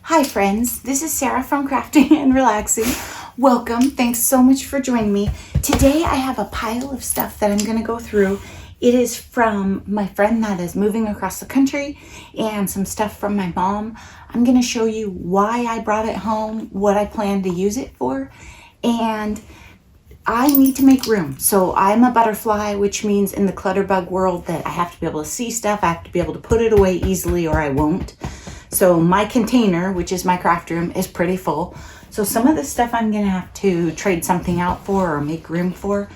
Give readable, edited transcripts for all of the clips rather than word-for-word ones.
Hi friends, this is Sarah from Crafting and Relaxing. Welcome, thanks so much for joining me. Today I have a pile of stuff that I'm going to go through. It is from my friend that is moving across the country and some stuff from my mom. I'm going to show you why I brought it home, what I plan to use it for, and I need to make room. So I'm a butterfly, which means in the clutter bug world that I have to be able to see stuff, I have to be able to put it away easily or I won't. So my container, which is my craft room, is pretty full. So some of the stuff I'm gonna have to trade something out for or make room for.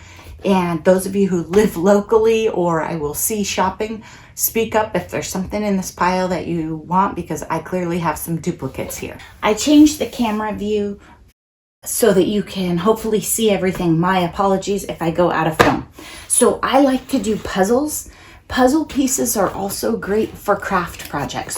And those of you who live locally or I will see shopping, speak up if there's something in this pile that you want, because I clearly have some duplicates here. I changed the camera view so that you can hopefully see everything. My apologies if I go out of film. So I like to do puzzles. Puzzle pieces are also great for craft projects.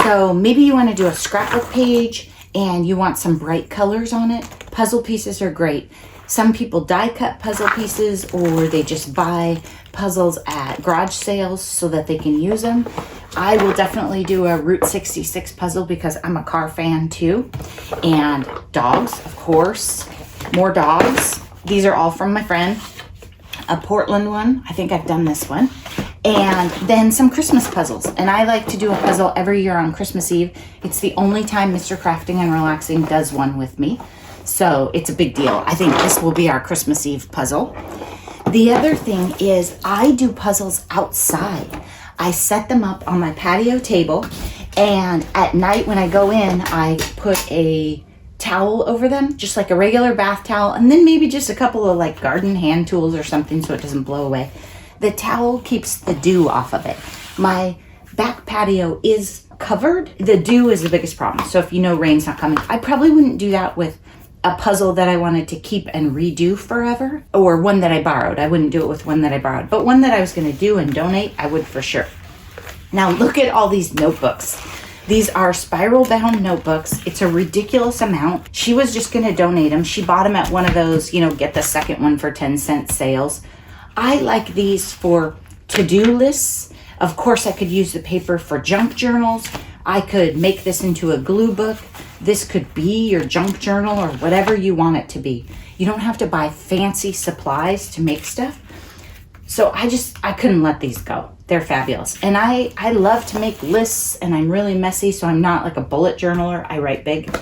So maybe you want to do a scrapbook page and you want some bright colors on it. Puzzle pieces are great. Some people die cut puzzle pieces, or they just buy puzzles at garage sales so that they can use them. I will definitely do a Route 66 puzzle because I'm a car fan too. And dogs, of course, more dogs. These are all from my friend. A Portland one, I think I've done this one. And then some Christmas puzzles. And I like to do a puzzle every year on Christmas Eve. It's the only time Mr. Crafting and Relaxing does one with me. So it's a big deal. I think this will be our Christmas Eve puzzle. The other thing is I do puzzles outside. I set them up on my patio table, and at night when I go in, I put a towel over them, just like a regular bath towel, and then maybe just a couple of like garden hand tools or something so it doesn't blow away. The towel keeps the dew off of it. My back patio is covered. The dew is the biggest problem. So if you know rain's not coming, I probably wouldn't do that with a puzzle that I wanted to keep and redo forever, or one that I borrowed. I wouldn't do it with one that I borrowed, but one that I was going to do and donate, I would for sure. Now look at all these notebooks. These are spiral bound notebooks. It's a ridiculous amount. She was just going to donate them. She bought them at one of those, get the second one for 10-cent sales. I like these for to-do lists. Of course, I could use the paper for junk journals. I could make this into a glue book. This could be your junk journal or whatever you want it to be. You don't have to buy fancy supplies to make stuff. So I couldn't let these go. They're fabulous. And I love to make lists, and I'm really messy, so I'm not like a bullet journaler. I write big.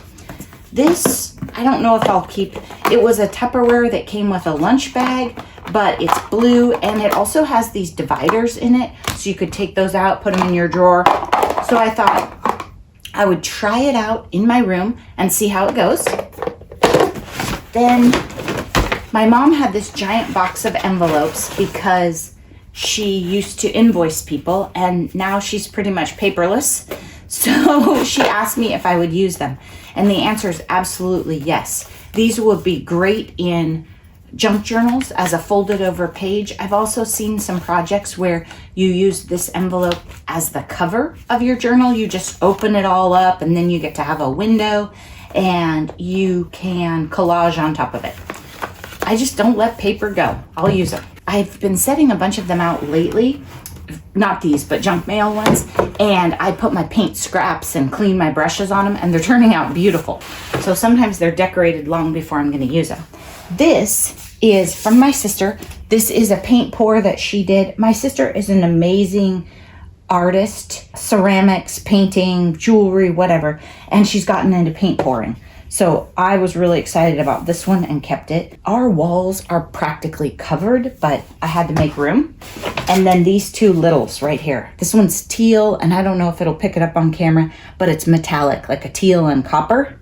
This, I don't know if I'll keep. It was a Tupperware that came with a lunch bag, but it's blue, and it also has these dividers in it, so you could take those out, put them in your drawer. So I thought I would try it out in my room and see how it goes. Then my mom had this giant box of envelopes because she used to invoice people, and now she's pretty much paperless. So she asked me if I would use them. And the answer is absolutely yes. These will be great in junk journals as a folded over page. I've also seen some projects where you use this envelope as the cover of your journal. You just open it all up, and then you get to have a window and you can collage on top of it. I just don't let paper go. I'll use them. I've been setting a bunch of them out lately. Not these, but junk mail ones. And I put my paint scraps and clean my brushes on them, and they're turning out beautiful. So sometimes they're decorated long before I'm going to use them. This is from my sister. This is a paint pour that she did. My sister is an amazing artist, ceramics, painting, jewelry, whatever. And she's gotten into paint pouring. So I was really excited about this one and kept it. Our walls are practically covered, but I had to make room. And then these two littles right here. This one's teal, and I don't know if it'll pick it up on camera, but it's metallic, like a teal and copper.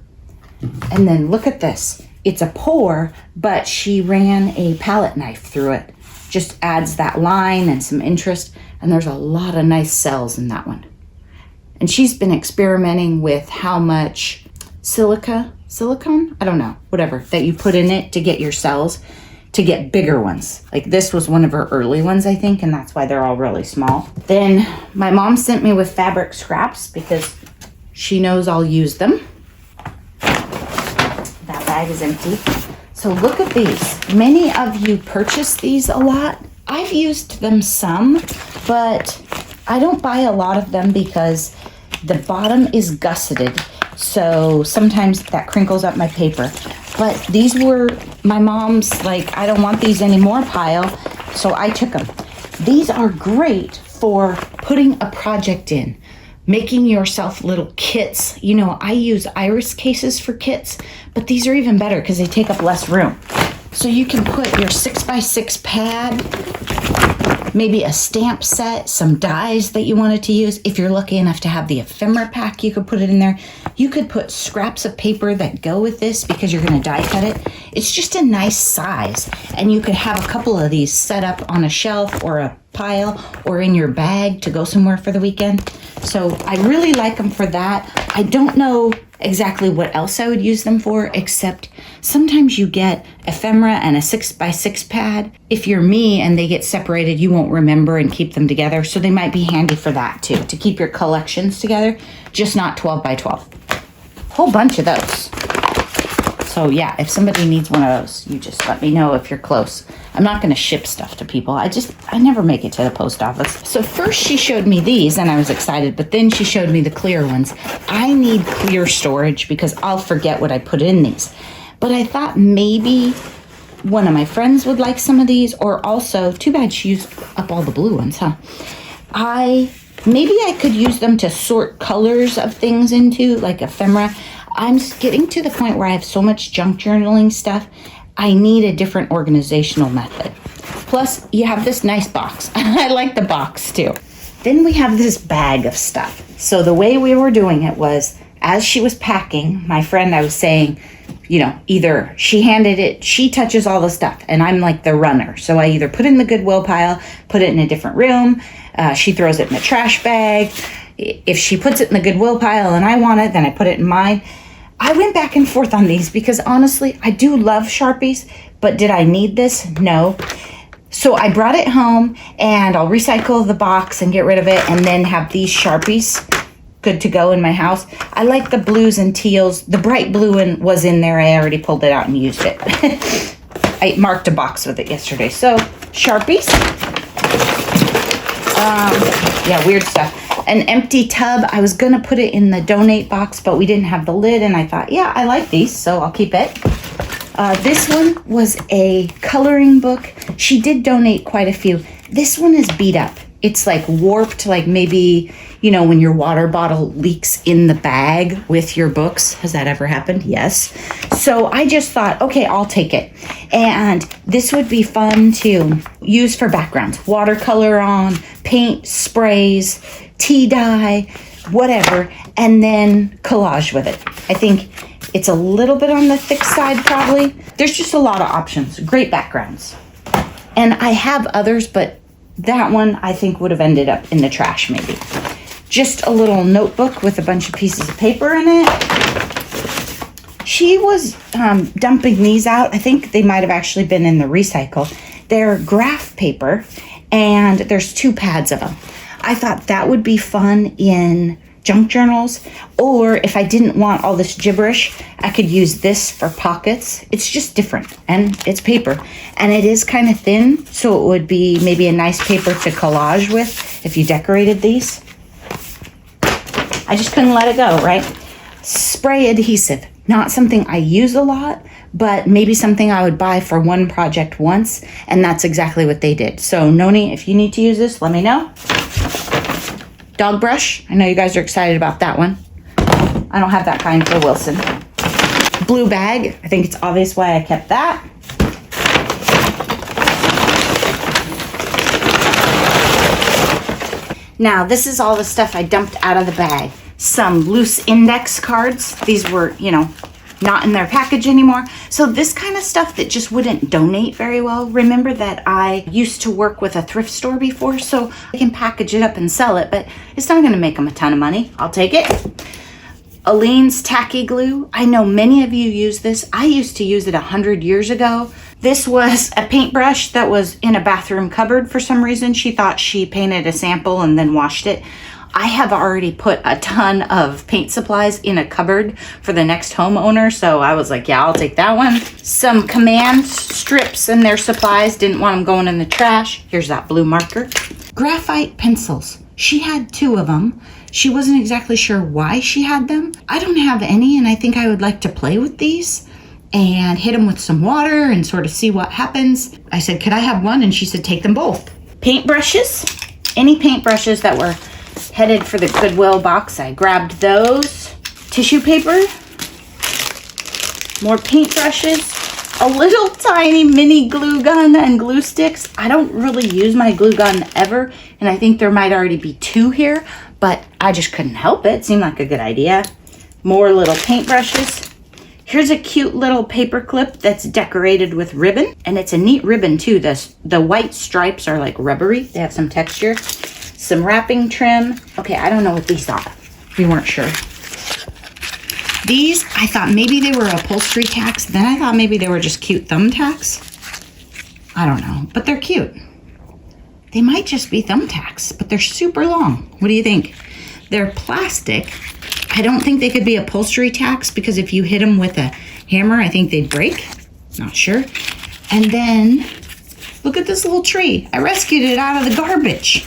And then look at this. It's a pour, but she ran a palette knife through it. Just adds that line and some interest. And there's a lot of nice cells in that one. And she's been experimenting with how much silicone, I don't know, whatever, that you put in it to get your cells to get bigger ones. Like this was one of her early ones, I think, and that's why they're all really small. Then my mom sent me with fabric scraps because she knows I'll use them. That bag is empty. So look at these. Many of you purchase these a lot. I've used them some, but I don't buy a lot of them because the bottom is gusseted So sometimes that crinkles up my paper. But these were my mom's, like, I don't want these anymore pile, so I took them. These are great for putting a project in, making yourself little kits. You know, I use iris cases for kits, but these are even better because they take up less room. So you can put your 6x6 pad, maybe a stamp set, some dies that you wanted to use. If you're lucky enough to have the ephemera pack, you could put it in there. You could put scraps of paper that go with this because you're going to die cut it. It's just a nice size, and you could have a couple of these set up on a shelf or a pile or in your bag to go somewhere for the weekend. So I really like them for that. I don't know exactly what else I would use them for, except sometimes you get ephemera and a 6x6 pad. If you're me and they get separated, you won't remember and keep them together. So they might be handy for that too, to keep your collections together, just not 12x12. Whole bunch of those. So yeah, if somebody needs one of those, you just let me know if you're close. I'm not going to ship stuff to people. I never make it to the post office. So first she showed me these and I was excited, but then she showed me the clear ones. I need clear storage because I'll forget what I put in these. But I thought maybe one of my friends would like some of these, or also, too bad she used up all the blue ones, huh? Maybe I could use them to sort colors of things into, like ephemera. I'm getting to the point where I have so much junk journaling stuff, I need a different organizational method. Plus, you have this nice box. I like the box too. Then we have this bag of stuff. So the way we were doing it was, as she was packing, my friend, I was saying, you know, either she handed it, she touches all the stuff, and I'm like the runner. So I either put it in the Goodwill pile, put it in a different room, she throws it in a trash bag. If she puts it in the Goodwill pile and I want it, then I put it in mine. I went back and forth on these because honestly, I do love Sharpies, but did I need this? No. So I brought it home and I'll recycle the box and get rid of it and then have these Sharpies good to go in my house. I like the blues and teals. The bright blue one was in there. I already pulled it out and used it. I marked a box with it yesterday. So Sharpies. Yeah, weird stuff. An empty tub. I was going to put it in the donate box, but we didn't have the lid, and I thought, yeah, I like these, so I'll keep it. This one was a coloring book. She did donate quite a few. This one is beat up. It's like warped, like maybe, you know, when your water bottle leaks in the bag with your books. Has that ever happened? Yes. So I just thought, okay, I'll take it. And this would be fun to use for backgrounds. Watercolor on, paint, sprays, tea dye, whatever, and then collage with it. I think it's a little bit on the thick side probably. There's just a lot of options. Great backgrounds. And I have others, but that one I think would have ended up in the trash maybe. Just a little notebook with a bunch of pieces of paper in it. She was dumping these out. I think they might have actually been in the recycle. They're graph paper, and there's 2 pads of them. I thought that would be fun in junk journals, or if I didn't want all this gibberish, I could use this for pockets. It's just different, and it's paper, and it is kind of thin, so it would be maybe a nice paper to collage with if you decorated these. I just couldn't let it go, right? Spray adhesive, not something I use a lot, but maybe something I would buy for one project once, and that's exactly what they did. So Noni, if you need to use this, let me know. Dog brush, I know you guys are excited about that one. I don't have that kind for Wilson. Blue bag, I think it's obvious why I kept that. Now, this is all the stuff I dumped out of the bag. Some loose index cards. These were, you know, not in their package anymore. So this kind of stuff that just wouldn't donate very well. Remember that I used to work with a thrift store before, so I can package it up and sell it, but it's not gonna make them a ton of money. I'll take it. Aleene's Tacky glue. I know many of you use this. I used to use it 100 years ago. This was a paintbrush that was in a bathroom cupboard for some reason. She thought she painted a sample and then washed it. I have already put a ton of paint supplies in a cupboard for the next homeowner, so I was like, yeah, I'll take that one. Some command strips and their supplies. Didn't want them going in the trash. Here's that blue marker. Graphite pencils. She had 2 of them. She wasn't exactly sure why she had them. I don't have any, and I think I would like to play with these and hit them with some water and sort of see what happens. I said, could I have one? And she said, take them both. Paintbrushes, any paintbrushes that were headed for the Goodwill box, I grabbed those. Tissue paper, more paintbrushes, a little tiny mini glue gun and glue sticks. I don't really use my glue gun ever, and I think there might already be 2 here, but I just couldn't help it. It seemed like a good idea. More little paintbrushes. Here's a cute little paper clip that's decorated with ribbon, and it's a neat ribbon too. The white stripes are like rubbery. They have some texture. Some wrapping trim. Okay, I don't know what these are. We weren't sure. These, I thought maybe they were upholstery tacks. Then I thought maybe they were just cute thumbtacks. I don't know, but they're cute. They might just be thumbtacks, but they're super long. What do you think? They're plastic. I don't think they could be upholstery tacks because if you hit them with a hammer, I think they'd break. Not sure. And then, look at this little tree. I rescued it out of the garbage.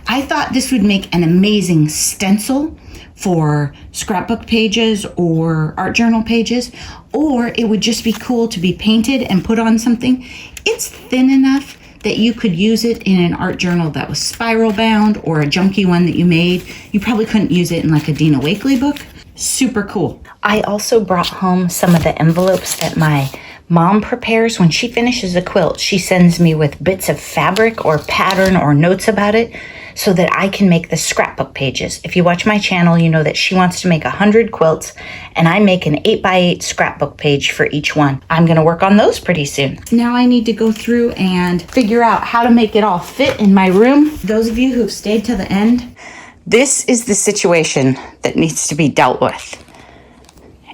I thought this would make an amazing stencil for scrapbook pages or art journal pages, or it would just be cool to be painted and put on something. It's thin enough that you could use it in an art journal that was spiral bound or a junky one that you made. You probably couldn't use it in like a Dina Wakley book. Super cool. I also brought home some of the envelopes that my mom prepares when she finishes a quilt. She sends me with bits of fabric or pattern or notes about it so that I can make the scrapbook pages. If you watch my channel, you know that she wants to make 100 quilts, and I make an 8x8 scrapbook page for each one. I'm gonna work on those pretty soon. Now I need to go through and figure out how to make it all fit in my room. Those of you who've stayed to the end, this is the situation that needs to be dealt with.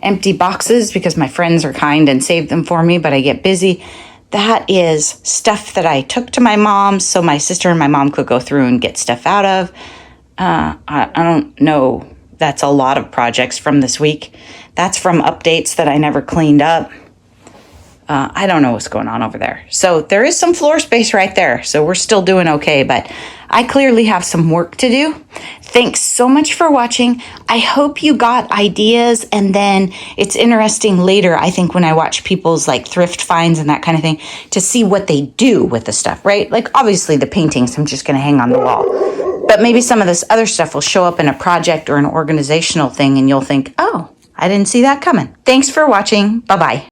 Empty boxes because my friends are kind and save them for me, but I get busy. That is stuff that I took to my mom so my sister and my mom could go through and get stuff out of. I don't know. That's a lot of projects from this week. That's from updates that I never cleaned up. I don't know what's going on over there. So there is some floor space right there. So we're still doing okay, but I clearly have some work to do. Thanks so much for watching. I hope you got ideas, and then it's interesting later, I think, when I watch people's like thrift finds and that kind of thing, to see what they do with the stuff, right? Like obviously the paintings I'm just gonna hang on the wall, but maybe some of this other stuff will show up in a project or an organizational thing and you'll think, oh, I didn't see that coming. Thanks for watching. Bye-bye.